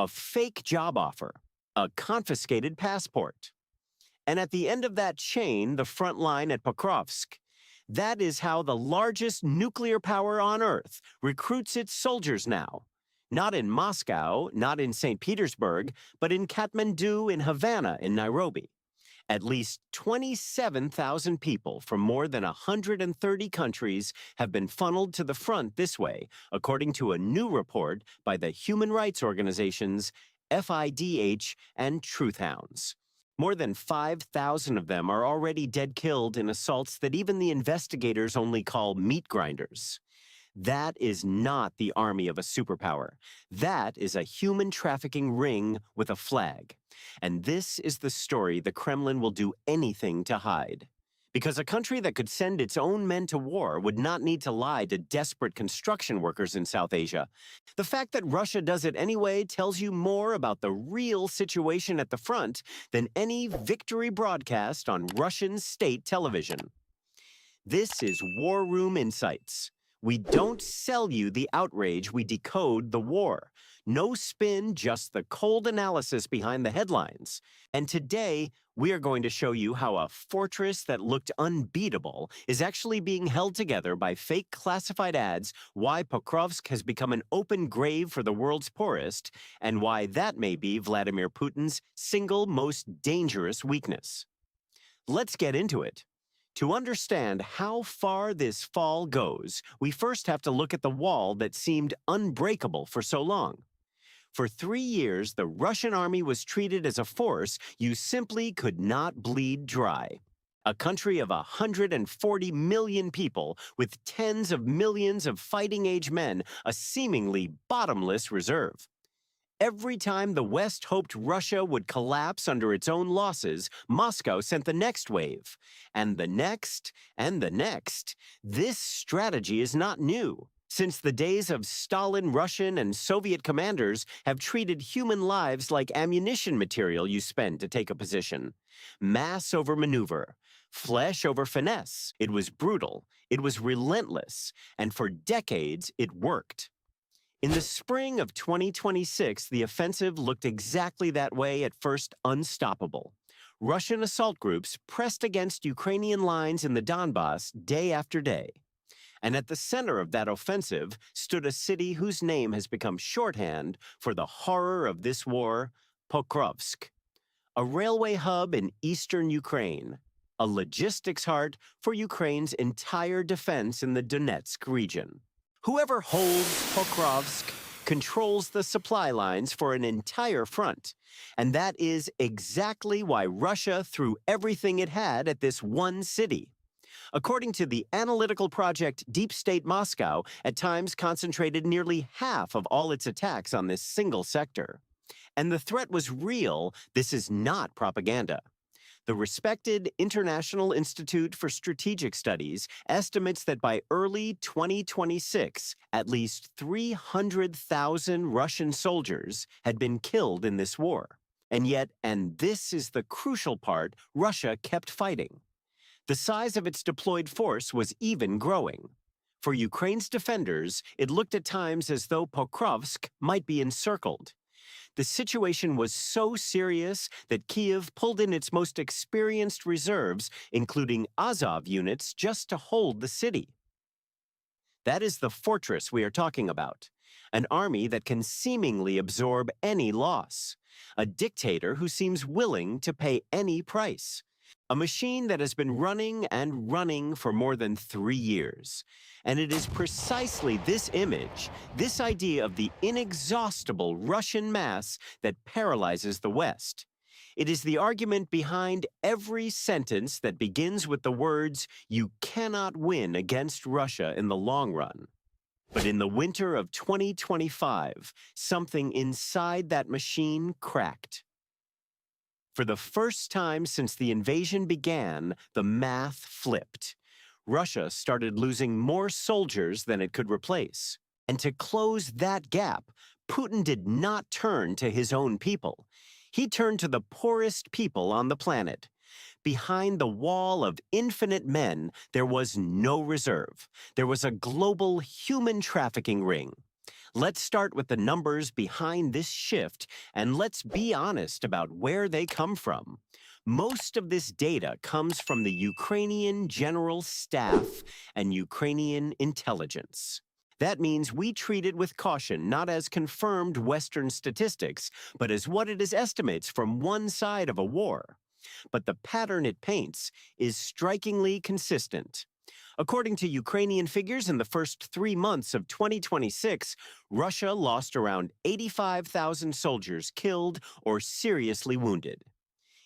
a fake job offer, a confiscated passport. And at the end of that chain, the front line at Pokrovsk, that is how the largest nuclear power on Earth recruits its soldiers now. Not in Moscow, not in St. Petersburg, but in Kathmandu, in Havana, in Nairobi. At least 27,000 people from more than 130 countries have been funneled to the front this way, according to a new report by the human rights organizations FIDH and Truth Hounds. More than 5,000 of them are already dead killed in assaults that even the investigators only call meat grinders. That is not the army of a superpower. That is a human trafficking ring with a flag. And this is the story the Kremlin will do anything to hide. Because a country that could send its own men to war would not need to lie to desperate construction workers in South Asia. The fact that Russia does it anyway tells you more about the real situation at the front than any victory broadcast on Russian state television. This is War Room Insights. We don't sell you the outrage, we decode the war. No spin, just the cold analysis behind the headlines. And today, we are going to show you how a fortress that looked unbeatable is actually being held together by fake classified ads, why Pokrovsk has become an open grave for the world's poorest, and why that may be Vladimir Putin's single most dangerous weakness. Let's get into it. To understand how far this fall goes, we first have to look at the wall that seemed unbreakable for so long. For 3 years, the Russian army was treated as a force you simply could not bleed dry. A country of 140 million people with tens of millions of fighting-age men, a seemingly bottomless reserve. Every time the West hoped Russia would collapse under its own losses, Moscow sent the next wave. And the next, and the next. This strategy is not new. Since the days of Stalin, Russian, and Soviet commanders have treated human lives like ammunition material you spend to take a position. Mass over maneuver. Flesh over finesse. It was brutal. It was relentless. And for decades, it worked. In the spring of 2026, the offensive looked exactly that way, at first unstoppable. Russian assault groups pressed against Ukrainian lines in the Donbass day after day. And at the center of that offensive stood a city whose name has become shorthand for the horror of this war, Pokrovsk. A railway hub in eastern Ukraine. A logistics heart for Ukraine's entire defense in the Donetsk region. Whoever holds Pokrovsk controls the supply lines for an entire front. And that is exactly why Russia threw everything it had at this one city. According to the analytical project Deep State Moscow, at times concentrated nearly half of all its attacks on this single sector. And the threat was real. This is not propaganda. The respected International Institute for Strategic Studies estimates that by early 2026, at least 300,000 Russian soldiers had been killed in this war. And yet, and this is the crucial part, Russia kept fighting. The size of its deployed force was even growing. For Ukraine's defenders, it looked at times as though Pokrovsk might be encircled. The situation was so serious that Kyiv pulled in its most experienced reserves, including Azov units, just to hold the city. That is the fortress we are talking about, an army that can seemingly absorb any loss, a dictator who seems willing to pay any price. A machine that has been running and running for more than 3 years. And it is precisely this image, this idea of the inexhaustible Russian mass that paralyzes the West. It is the argument behind every sentence that begins with the words, "You cannot win against Russia in the long run." But in the winter of 2025, something inside that machine cracked. For the first time since the invasion began, the math flipped. Russia started losing more soldiers than it could replace. And to close that gap, Putin did not turn to his own people. He turned to the poorest people on the planet. Behind the wall of infinite men, there was no reserve. There was a global human trafficking ring. Let's start with the numbers behind this shift, and let's be honest about where they come from. Most of this data comes from the Ukrainian General Staff and Ukrainian intelligence. That means we treat it with caution, not as confirmed Western statistics, but as what it is estimates from one side of a war. But the pattern it paints is strikingly consistent. According to Ukrainian figures, in the first 3 months of 2026, Russia lost around 85,000 soldiers killed or seriously wounded.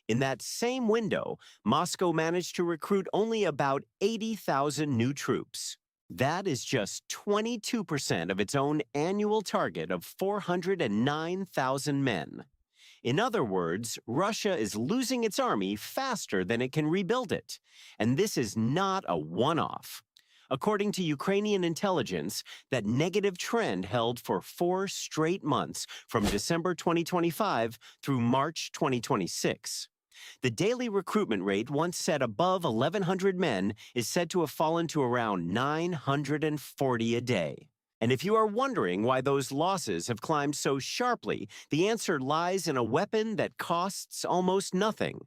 In that same window, Moscow managed to recruit only about 80,000 new troops. That is just 22% of its own annual target of 409,000 men. In other words, Russia is losing its army faster than it can rebuild it. And this is not a one-off. According to Ukrainian intelligence, that negative trend held for 4 straight months from December 2025 through March 2026. The daily recruitment rate, once set above 1,100 men, is said to have fallen to around 940 a day. And if you are wondering why those losses have climbed so sharply, the answer lies in a weapon that costs almost nothing.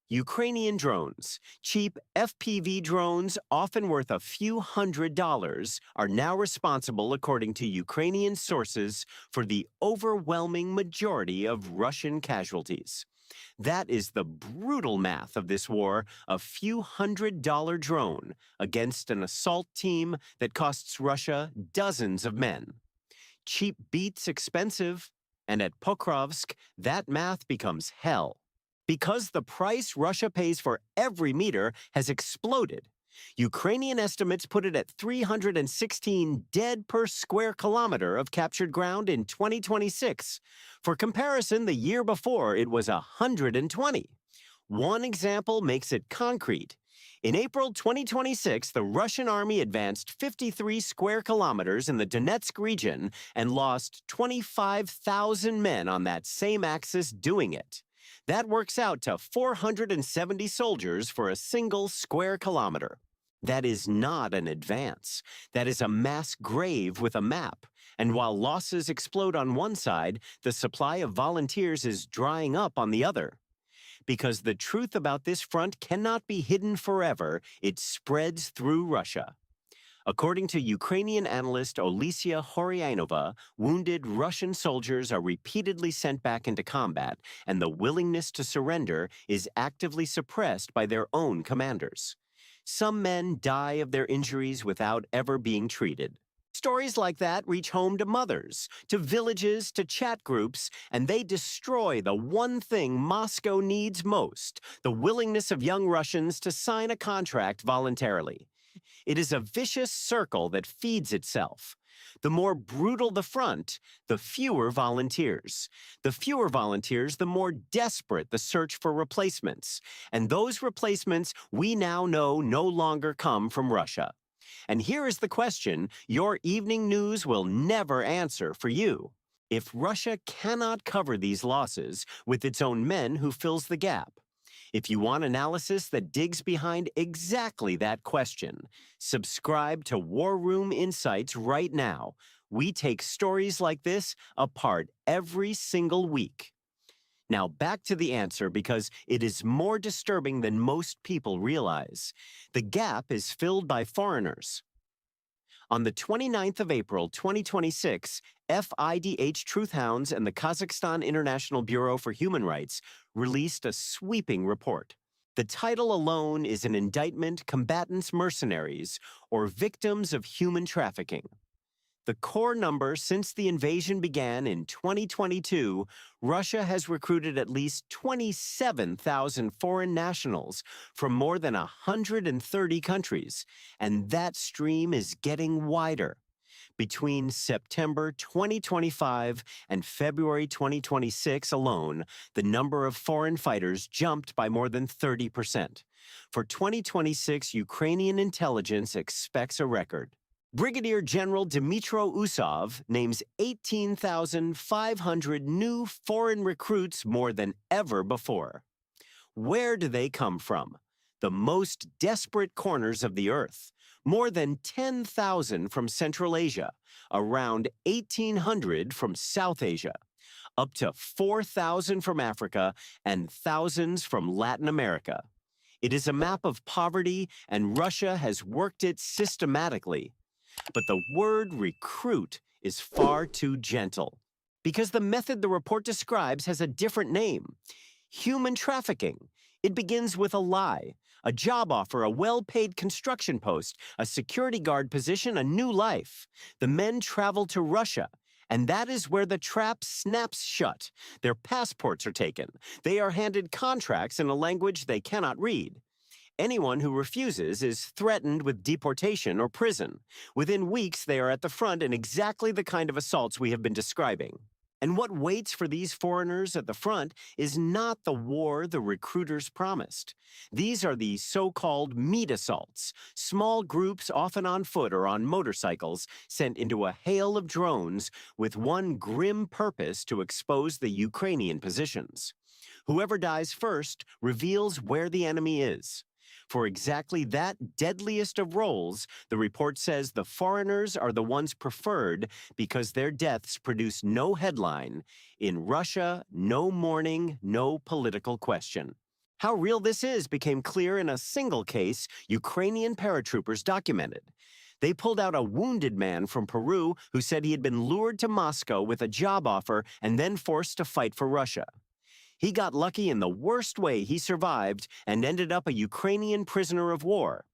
Ukrainian drones, cheap FPV drones often worth a few $100s, are now responsible, according to Ukrainian sources, for the overwhelming majority of Russian casualties. That is the brutal math of this war, a few $100 drone against an assault team that costs Russia dozens of men. Cheap beats expensive, and at Pokrovsk, that math becomes hell. Because the price Russia pays for every meter has exploded. Ukrainian estimates put it at 316 dead per square kilometer of captured ground in 2026. For comparison, the year before it was 120. One example makes it concrete. In April 2026, the Russian army advanced 53 square kilometers in the Donetsk region and lost 25,000 men on that same axis doing it. That works out to 470 soldiers for a single square kilometer. That is not an advance. That is a mass grave with a map. And while losses explode on one side, the supply of volunteers is drying up on the other. Because the truth about this front cannot be hidden forever, it spreads through Russia. According to Ukrainian analyst Olesya Horyanova, wounded Russian soldiers are repeatedly sent back into combat, and the willingness to surrender is actively suppressed by their own commanders. Some men die of their injuries without ever being treated. Stories like that reach home to mothers, to villages, to chat groups, and they destroy the one thing Moscow needs most, the willingness of young Russians to sign a contract voluntarily. It is a vicious circle that feeds itself. The more brutal the front, the fewer volunteers. The fewer volunteers, the more desperate the search for replacements. And those replacements, we now know, no longer come from Russia. And here is the question your evening news will never answer for you. If Russia cannot cover these losses with its own men, who fills the gap? If you want analysis that digs behind exactly that question, subscribe to War Room Insights right now. We take stories like this apart every single week. Now back to the answer, because it is more disturbing than most people realize. The gap is filled by foreigners. On the 29th of April, 2026, FIDH Truth Hounds and the Kazakhstan International Bureau for Human Rights released a sweeping report. The title alone is an indictment: combatants, mercenaries, or victims of human trafficking. The core number: since the invasion began in 2022, Russia has recruited at least 27,000 foreign nationals from more than 130 countries, and that stream is getting wider. Between September 2025 and February 2026 alone, the number of foreign fighters jumped by more than 30%. For 2026, Ukrainian intelligence expects a record. Brigadier General Dmytro Usov names 18,500 new foreign recruits, more than ever before. Where do they come from? the most desperate corners of the earth, more than 10,000 from Central Asia, around 1,800 from South Asia, up to 4,000 from Africa, and thousands from Latin America. It is a map of poverty, and Russia has worked it systematically. But the word recruit is far too gentle, because the method the report describes has a different name: human trafficking. It begins with a lie, a job offer, a well-paid construction post, a security guard position, a new life. The men travel to Russia, and that is where the trap snaps shut. Their passports are taken. They are handed contracts in a language they cannot read. Anyone who refuses is threatened with deportation or prison. Within weeks, they are at the front in exactly the kind of assaults we have been describing. And what waits for these foreigners at the front is not the war the recruiters promised. These are the so-called meat assaults, small groups often on foot or on motorcycles sent into a hail of drones with one grim purpose: to expose the Ukrainian positions. Whoever dies first reveals where the enemy is. For exactly that deadliest of roles, the report says the foreigners are the ones preferred because their deaths produce no headline. In Russia, no mourning, no political question. How real this is became clear in a single case Ukrainian paratroopers documented. They pulled out a wounded man from Peru who said he had been lured to Moscow with a job offer and then forced to fight for Russia. He got lucky in the worst way. He survived and ended up a Ukrainian prisoner of war.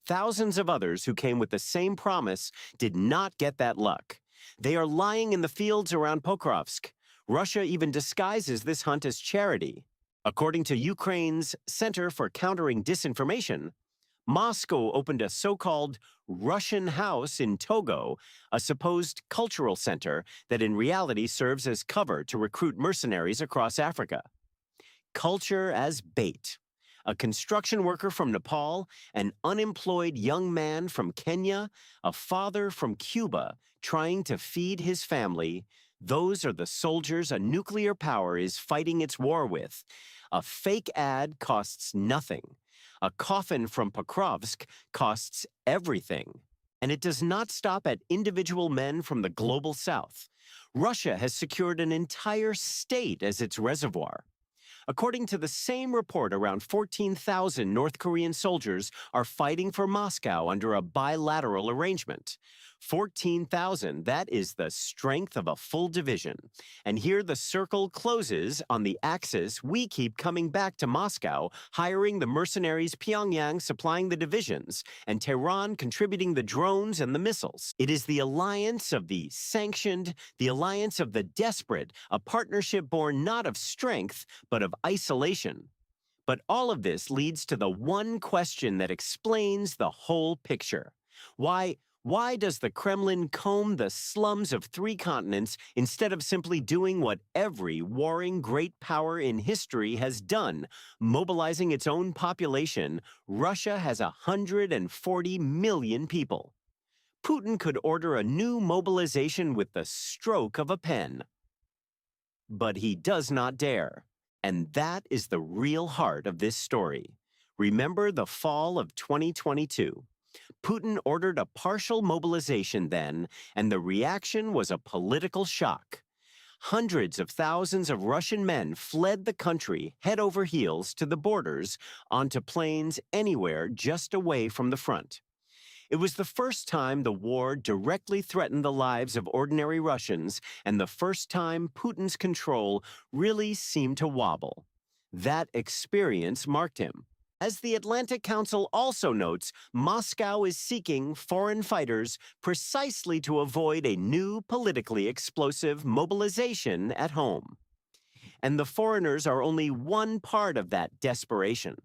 Thousands of others who came with the same promise did not get that luck. They are lying in the fields around Pokrovsk. Russia even disguises this hunt as charity. According to Ukraine's Center for Countering Disinformation, Moscow opened a so-called Russian house in Togo, a supposed cultural center that in reality serves as cover to recruit mercenaries across Africa. Culture as bait. A construction worker from Nepal, an unemployed young man from Kenya, a father from Cuba trying to feed his family. Those are the soldiers a nuclear power is fighting its war with. A fake ad costs nothing. A coffin from Pokrovsk costs everything. And it does not stop at individual men from the global south. Russia has secured an entire state as its reservoir. According to the same report, around 14,000 North Korean soldiers are fighting for Moscow under a bilateral arrangement. 14,000, that is the strength of a full division. And here the circle closes on the axis. We keep coming back to Moscow, hiring the mercenaries, Pyongyang supplying the divisions, and Tehran contributing the drones and the missiles. It is the alliance of the sanctioned, the alliance of the desperate, a partnership born not of strength, but of isolation. But all of this leads to the one question that explains the whole picture. Why does the Kremlin comb the slums of 3 continents instead of simply doing what every warring great power in history has done, mobilizing its own population? Russia has 140 million people. Putin could order a new mobilization with the stroke of a pen. But he does not dare. And that is the real heart of this story. Remember the fall of 2022. Putin ordered a partial mobilization then, and the reaction was a political shock. Hundreds of thousands of Russian men fled the country head over heels to the borders, onto planes anywhere just away from the front. It was the first time the war directly threatened the lives of ordinary Russians, and the first time Putin's control really seemed to wobble. That experience marked him. As the Atlantic Council also notes, Moscow is seeking foreign fighters precisely to avoid a new politically explosive mobilization at home. And the foreigners are only one part of that desperation.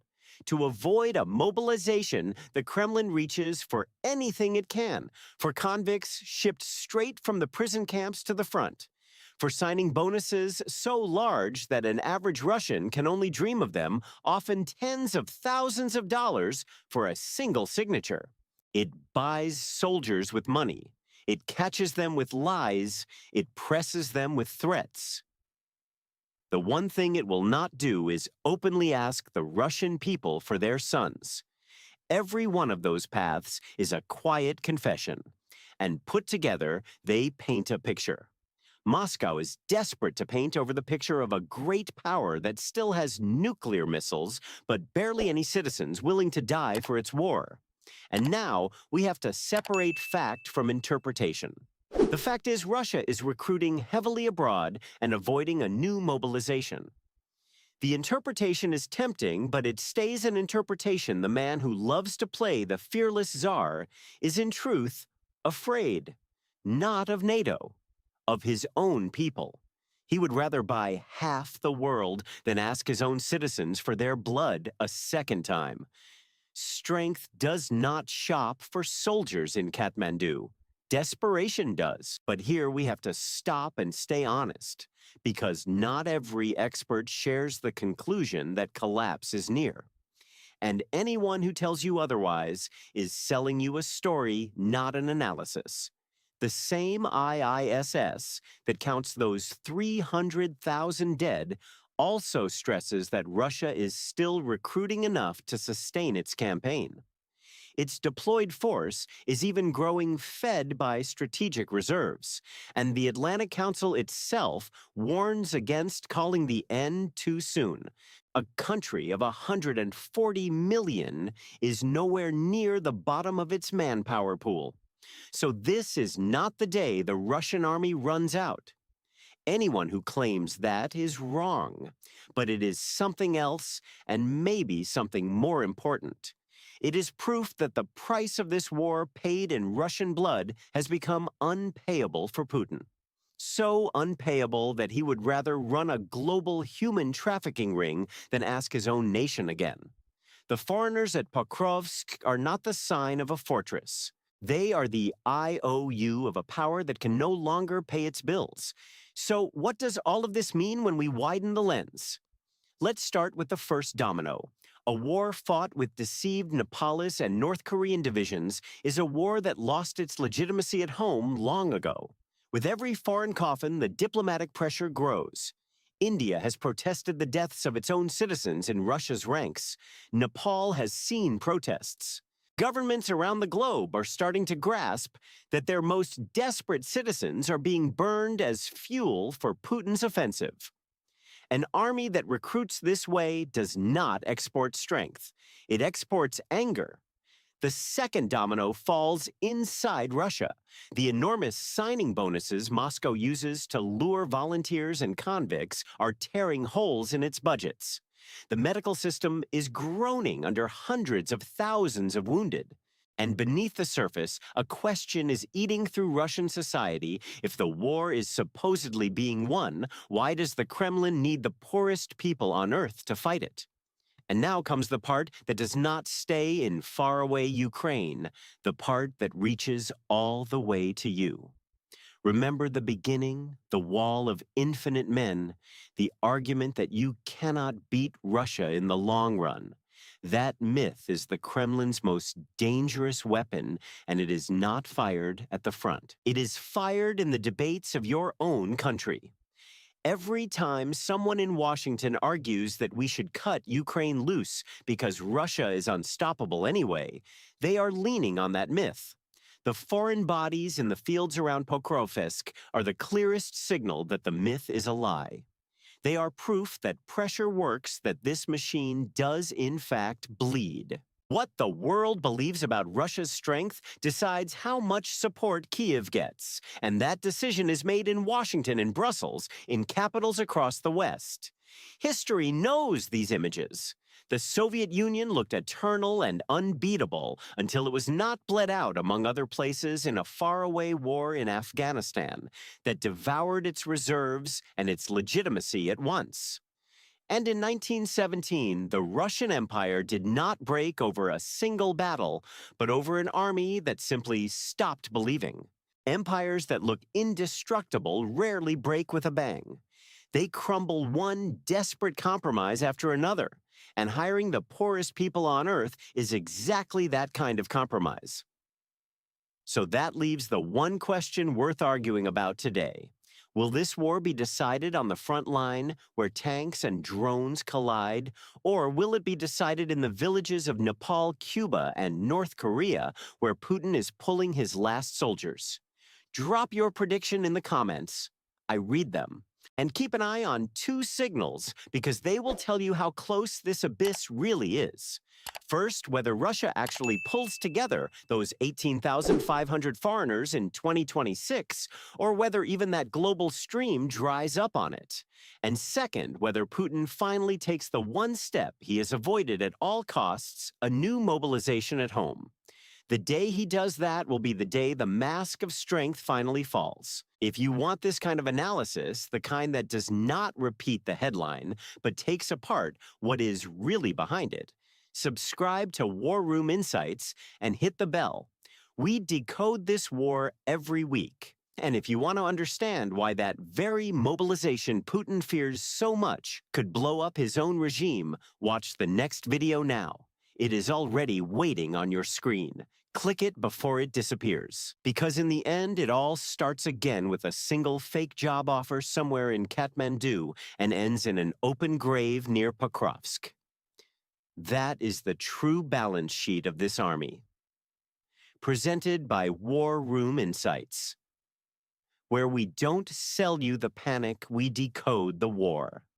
To avoid a mobilization, the Kremlin reaches for anything it can, for convicts shipped straight from the prison camps to the front, for signing bonuses so large that an average Russian can only dream of them, often tens of thousands of dollars for a single signature. It buys soldiers with money. It catches them with lies. It presses them with threats. The one thing it will not do is openly ask the Russian people for their sons. Every one of those paths is a quiet confession, and put together, they paint a picture. Moscow is desperate to paint over the picture of a great power that still has nuclear missiles, but barely any citizens willing to die for its war. And now we have to separate fact from interpretation. The fact is, Russia is recruiting heavily abroad and avoiding a new mobilization. The interpretation is tempting, but it stays an interpretation. The man who loves to play the fearless czar is in truth afraid, not of NATO, of his own people. He would rather buy half the world than ask his own citizens for their blood a second time. Strength does not shop for soldiers in Kathmandu. Desperation does. But here we have to stop and stay honest, because not every expert shares the conclusion that collapse is near. And anyone who tells you otherwise is selling you a story, not an analysis. The same IISS that counts those 300,000 dead also stresses that Russia is still recruiting enough to sustain its campaign. Its deployed force is even growing, fed by strategic reserves, and the Atlantic Council itself warns against calling the end too soon. A country of 140 million is nowhere near the bottom of its manpower pool. So this is not the day the Russian army runs out. Anyone who claims that is wrong, but it is something else and maybe something more important. It is proof that the price of this war paid in Russian blood has become unpayable for Putin. So unpayable that he would rather run a global human trafficking ring than ask his own nation again. The foreigners at Pokrovsk are not the sign of a fortress. They are the IOU of a power that can no longer pay its bills. So what does all of this mean when we widen the lens? Let's start with the first domino. A war fought with deceived Nepalese and North Korean divisions is a war that lost its legitimacy at home long ago. With every foreign coffin, the diplomatic pressure grows. India has protested the deaths of its own citizens in Russia's ranks. Nepal has seen protests. Governments around the globe are starting to grasp that their most desperate citizens are being burned as fuel for Putin's offensive. An army that recruits this way does not export strength. It exports anger. The second domino falls inside Russia. The enormous signing bonuses Moscow uses to lure volunteers and convicts are tearing holes in its budgets. The medical system is groaning under hundreds of thousands of wounded. And beneath the surface, a question is eating through Russian society. If the war is supposedly being won, why does the Kremlin need the poorest people on earth to fight it? And now comes the part that does not stay in faraway Ukraine, the part that reaches all the way to you. Remember the beginning, the wall of infinite men, the argument that you cannot beat Russia in the long run. That myth is the Kremlin's most dangerous weapon, and it is not fired at the front. It is fired in the debates of your own country. Every time someone in Washington argues that we should cut Ukraine loose because Russia is unstoppable anyway, they are leaning on that myth. The foreign bodies in the fields around Pokrovsk are the clearest signal that the myth is a lie. They are proof that pressure works, that this machine does in fact bleed. What the world believes about Russia's strength decides how much support Kyiv gets, and that decision is made in Washington and Brussels, in capitals across the West. History knows these images. The Soviet Union looked eternal and unbeatable until it was not bled out, among other places, in a faraway war in Afghanistan that devoured its reserves and its legitimacy at once. And in 1917, the Russian Empire did not break over a single battle, but over an army that simply stopped believing. Empires that look indestructible rarely break with a bang. They crumble one desperate compromise after another, and hiring the poorest people on earth is exactly that kind of compromise. So that leaves the one question worth arguing about today. Will this war be decided on the front line where tanks and drones collide, or will it be decided in the villages of Nepal, Cuba, and North Korea where Putin is pulling his last soldiers? Drop your prediction in the comments. I read them. And keep an eye on two signals because they will tell you how close this abyss really is. First, whether Russia actually pulls together those 18,500 foreigners in 2026, or whether even that global stream dries up on it. And second, whether Putin finally takes the one step he has avoided at all costs, a new mobilization at home. The day he does that will be the day the mask of strength finally falls. If you want this kind of analysis, the kind that does not repeat the headline, but takes apart what is really behind it, subscribe to War Room Insights and hit the bell. We decode this war every week. And if you want to understand why that very mobilization Putin fears so much could blow up his own regime, watch the next video now. It is already waiting on your screen. Click it before it disappears. Because in the end, it all starts again with a single fake job offer somewhere in Kathmandu and ends in an open grave near Pokrovsk. That is the true balance sheet of this army. Presented by War Room Insights, where we don't sell you the panic, we decode the war.